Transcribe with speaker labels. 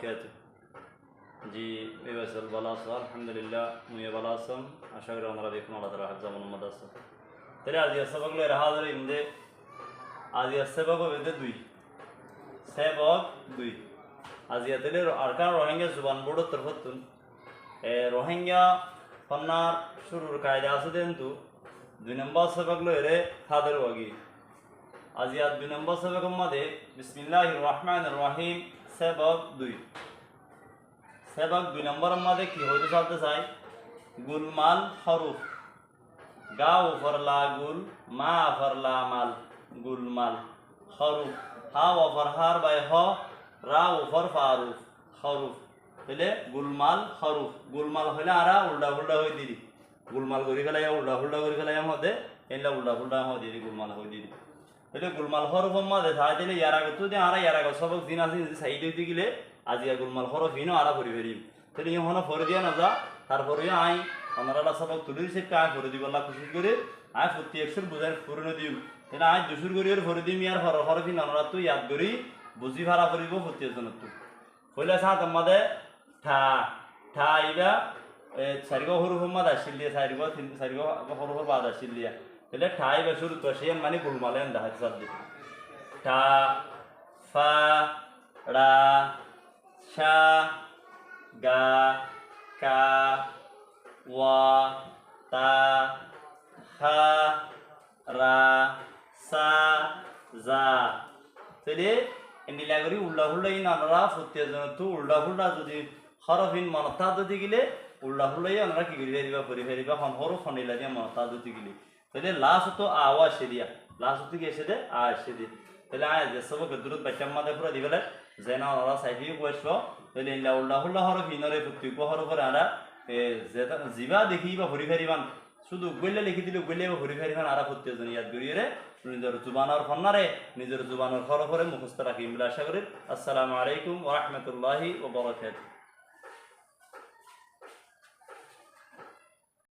Speaker 1: وبركاته জি এবাসল ভালো আছো আলহামদুলিল্লাহ মুই ভালো আছো আশা করি আমরা দেখুন আল্লাহ তাআলা হাফেজ মোহাম্মদ আছে তাহলে আজ সবক লে রাহা ধরে ইমদে আজ সবক বেদে দুই আজ ইয়াতেলে আরকান রোহিঙ্গা জুবান বোর্ড তরফতুন রোহিঙ্গা ফন্নার শুরুর কায়দা আছে দেনতু 2 নম্বর সবক লে হাদের ওয়াগি আজ ইয়া 2 নম্বর সবক মধ্যে বিসমিল্লাহির রহমানির রহিম সবক 2 সেবক 2 নম্বর মধ্যে কি হইতে চলতে চাই গুলমাল হরুফ গা ওফরলা গুল মা ফরলা মাল গুলমাল হরুফ হা ওফর হার বাই হ রা ওফর ফারুফ হরুফ হইলে গুলমাল হরুফ গুলমাল হইলে আরা উল্টা উল্টা হই দিদি গুলমাল করি ফেলাই উল্টা উল্টা করি ফেলাই মধ্যে এলা উল্টা উল্টা হই দিদি গুলমাল হই দিদি হইলে গুলমাল হরুফ মধ্যে থাই দিলে ইয়ার আগে তো আর ইয়ার আগে সবক দিন আছে সাইড হইতে গেলে আজিয়া গুলমাল হরফ হিনো আরা পরি ফেরিম তাহলে ইহনো ফরে দিয়া না যা তারপরে আই আমরা সবক তুলি সে কাজ করে দিব আল্লাহ খুশি করে আই প্রতি 100 বুঝার পুরনো দিম তাহলে আই 200 করে ফরে দিম ইয়ার হরফ হিন আমরা তো ইয়াদ করি বুঝি ভাড়া করিব প্রতি জনত তো কইলা সাত আমাদে ঠা ঠা ইবা চারিগো হরফ মা দাসিল দিয়া চারিগো হরফ বাদ আসিল দিয়া তাহলে ঠা ইবা শুরু তো সেই মানে গুলমালেন দা হাত দি ঠা ফা রা শা গা কা ওয়া তা হা রা সা জা তাহলে এন্ডিলা করি উল্টা ফুল্টা ইন আমরা সত্যি তো উল্টা ফুল্টা যদি হরফিন মনতা যদি গেলে উল্টা ফুল্টাই আমরা কি করি ফেরিবা খন হরফ খনিলা দিয়ে মনতা যদি গেলে তাহলে লাস্ট তো আওয়া এসে দিয়া লাস্ট থেকে এসে দে এসে দিয়ে তাহলে আয় যে সব দূরত বাচ্চার মাঝে পুরো দিবেলে যে না ওরা সাইফিও বসবো তাহলে ইল্লা উল্টা ফুল্টা হরফ ইনরে প্রত্যেক হরফরে আমরা জিবা দেখি বা ভরি ফেরিবান শুধু গইলে লিখি দিলে গইলে ভরি ফেরিবান আরা প্রত্যেকজন ইয়াদ করিয়ে নিজের জুবানের ফন্নারে নিজের জুবানের হরফরে মুখস্থ রাখি আশা করি। আসসালামু আলাইকুম ওয়া রাহমাতুল্লাহি ওয়া বারাকাতুহু।